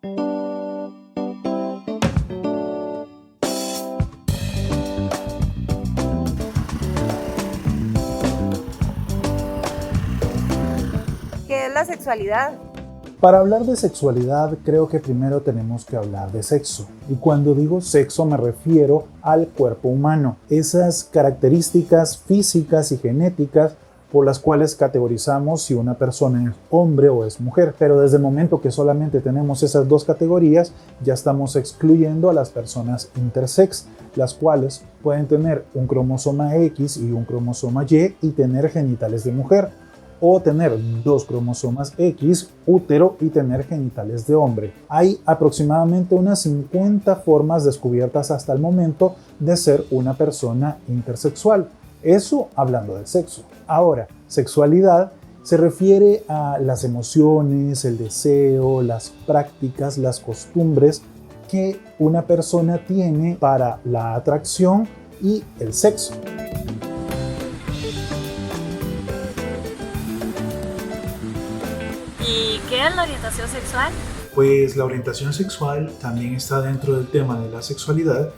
¿Qué es la sexualidad? Para hablar de sexualidad, creo que primero tenemos que hablar de sexo. Y cuando digo sexo me refiero al cuerpo humano. Esas características físicas y genéticas por las cuales categorizamos si una persona es hombre o es mujer. Pero desde el momento que solamente tenemos esas dos categorías, ya estamos excluyendo a las personas intersex, las cuales pueden tener un cromosoma X y un cromosoma Y tener genitales de mujer, o tener dos cromosomas X, útero, y tener genitales de hombre. Hay aproximadamente unas 50 formas descubiertas hasta el momento de ser una persona intersexual. Eso hablando de sexo. Ahora, sexualidad se refiere a las emociones, el deseo, las prácticas, las costumbres que una persona tiene para la atracción y el sexo. ¿Y qué es la orientación sexual? Pues la orientación sexual también está dentro del tema de la sexualidad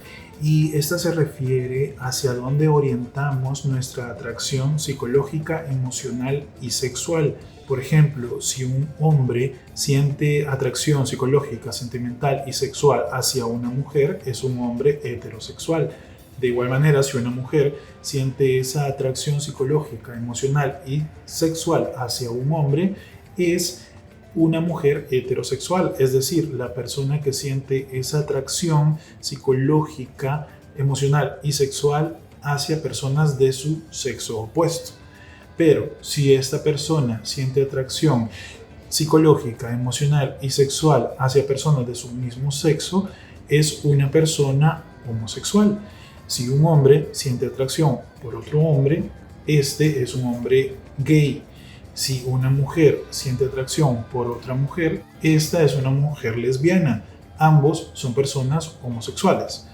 y esta se refiere hacia dónde orientamos nuestra atracción psicológica, emocional y sexual. Por ejemplo, si un hombre siente atracción psicológica, sentimental y sexual hacia una mujer, es un hombre heterosexual. De igual manera, si una mujer siente esa atracción psicológica, emocional y sexual hacia un hombre, es una mujer heterosexual, es decir, la persona que siente esa atracción psicológica, emocional y sexual hacia personas de su sexo opuesto. Pero si esta persona siente atracción psicológica, emocional y sexual hacia personas de su mismo sexo, es una persona homosexual. Si un hombre siente atracción por otro hombre, este es un hombre gay. Si una mujer siente atracción por otra mujer, esta es una mujer lesbiana. Ambos son personas homosexuales.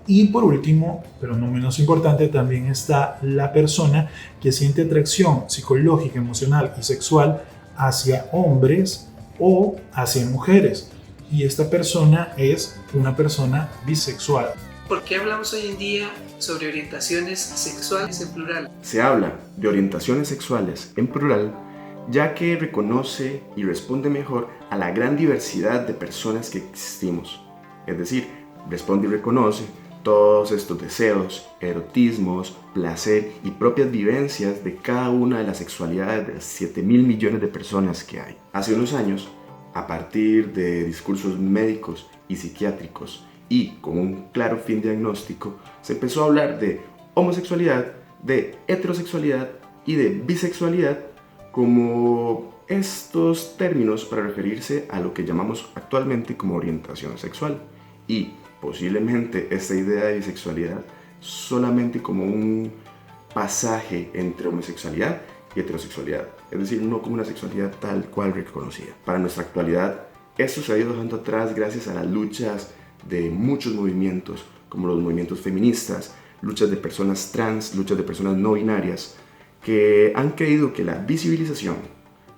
Y por último, pero no menos importante, también está la persona que siente atracción psicológica, emocional y sexual hacia hombres o hacia mujeres. Y esta persona es una persona bisexual. ¿Por qué hablamos hoy en día sobre orientaciones sexuales en plural? Se habla de orientaciones sexuales en plural ya que reconoce y responde mejor a la gran diversidad de personas que existimos. Es decir, responde y reconoce todos estos deseos, erotismos, placer y propias vivencias de cada una de las sexualidades de 7.000 millones de personas que hay. Hace unos años, a partir de discursos médicos y psiquiátricos y con un claro fin diagnóstico, se empezó a hablar de homosexualidad, de heterosexualidad y de bisexualidad como estos términos para referirse a lo que llamamos actualmente como orientación sexual, y posiblemente esta idea de bisexualidad solamente como un pasaje entre homosexualidad y heterosexualidad, es decir, no como una sexualidad tal cual reconocida. Para nuestra actualidad, esto se ha ido dejando atrás gracias a las luchas de muchos movimientos, como los movimientos feministas, luchas de personas trans, luchas de personas no binarias, que han creído que la visibilización,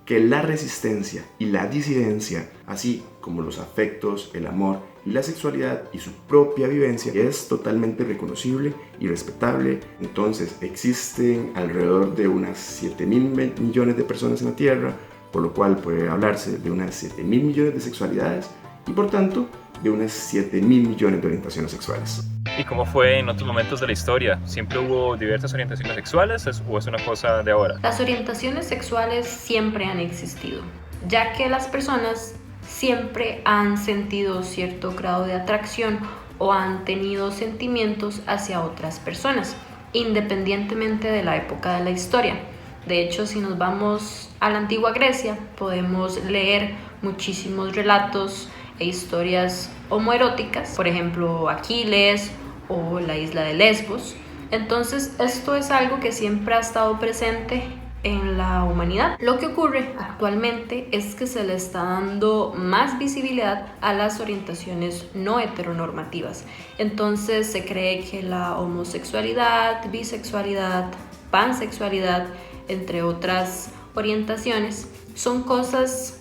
que la resistencia y la disidencia, así como los afectos, el amor y la sexualidad y su propia vivencia, es totalmente reconocible y respetable. Entonces existen alrededor de unas 7.000 millones de personas en la Tierra, por lo cual puede hablarse de unas 7.000 millones de sexualidades y por tanto de unas 7.000 millones de orientaciones sexuales. ¿Y cómo fue en otros momentos de la historia? ¿Siempre hubo diversas orientaciones sexuales o es una cosa de ahora? Las orientaciones sexuales siempre han existido, ya que las personas siempre han sentido cierto grado de atracción o han tenido sentimientos hacia otras personas, independientemente de la época de la historia. De hecho, si nos vamos a la antigua Grecia, podemos leer muchísimos relatos e historias homoeróticas, por ejemplo, Aquiles o la isla de Lesbos. Entonces, esto es algo que siempre ha estado presente en la humanidad. Lo que ocurre actualmente es que se le está dando más visibilidad a las orientaciones no heteronormativas. Entonces, se cree que la homosexualidad, bisexualidad, pansexualidad, entre otras orientaciones, son cosas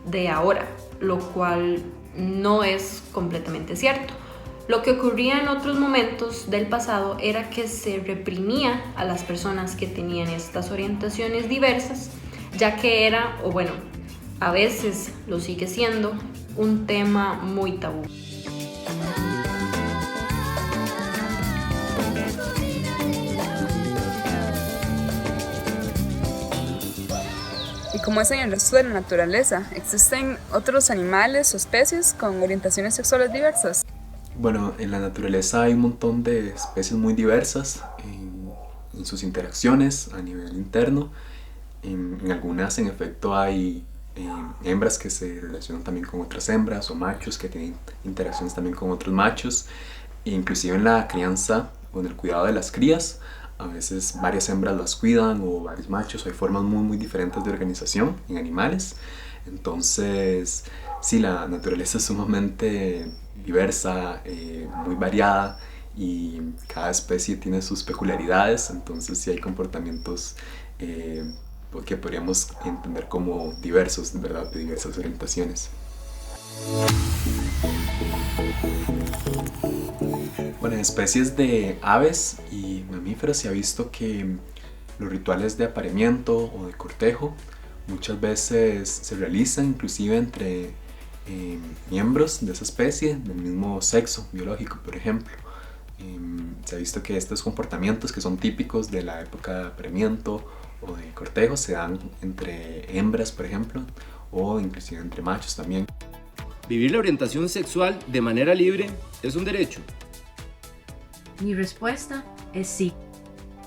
de ahora, lo cual no es completamente cierto. Lo que ocurría en otros momentos del pasado era que se reprimía a las personas que tenían estas orientaciones diversas, ya que era, o bueno, a veces lo sigue siendo, un tema muy tabú. Y como es en el resto de la naturaleza, ¿existen otros animales o especies con orientaciones sexuales diversas? Bueno, en la naturaleza hay un montón de especies muy diversas en sus interacciones a nivel interno. En algunas, en efecto, hay hembras que se relacionan también con otras hembras o machos que tienen interacciones también con otros machos. E inclusive en la crianza o en el cuidado de las crías, a veces varias hembras las cuidan o varios machos. Hay formas muy diferentes de organización en animales. Entonces, sí, la naturaleza es sumamente diversa, muy variada, y cada especie tiene sus peculiaridades. Entonces sí hay comportamientos que podríamos entender como diversos, ¿verdad? De diversas orientaciones. Bueno, en especies de aves y mamíferos se ha visto que los rituales de apareamiento o de cortejo muchas veces se realizan inclusive entre miembros de esa especie del mismo sexo biológico, por ejemplo. Se ha visto que estos comportamientos que son típicos de la época de apareamiento o de cortejo se dan entre hembras, por ejemplo, o inclusive entre machos también. Vivir la orientación sexual de manera libre es un derecho. Mi respuesta es sí.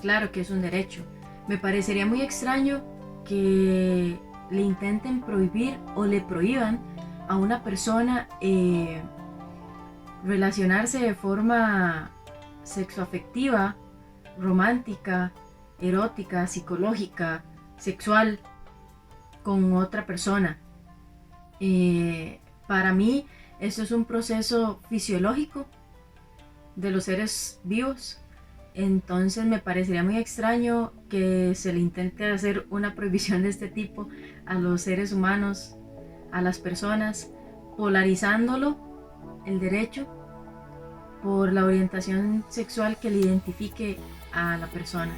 Claro que es un derecho. Me parecería muy extraño que le intenten prohibir o le prohíban a una persona relacionarse de forma sexoafectiva, romántica, erótica, psicológica, sexual con otra persona. Para mí esto es un proceso fisiológico de los seres vivos. Entonces me parecería muy extraño que se le intente hacer una prohibición de este tipo a los seres humanos, a las personas, polarizándolo, el derecho, por la orientación sexual que le identifique a la persona.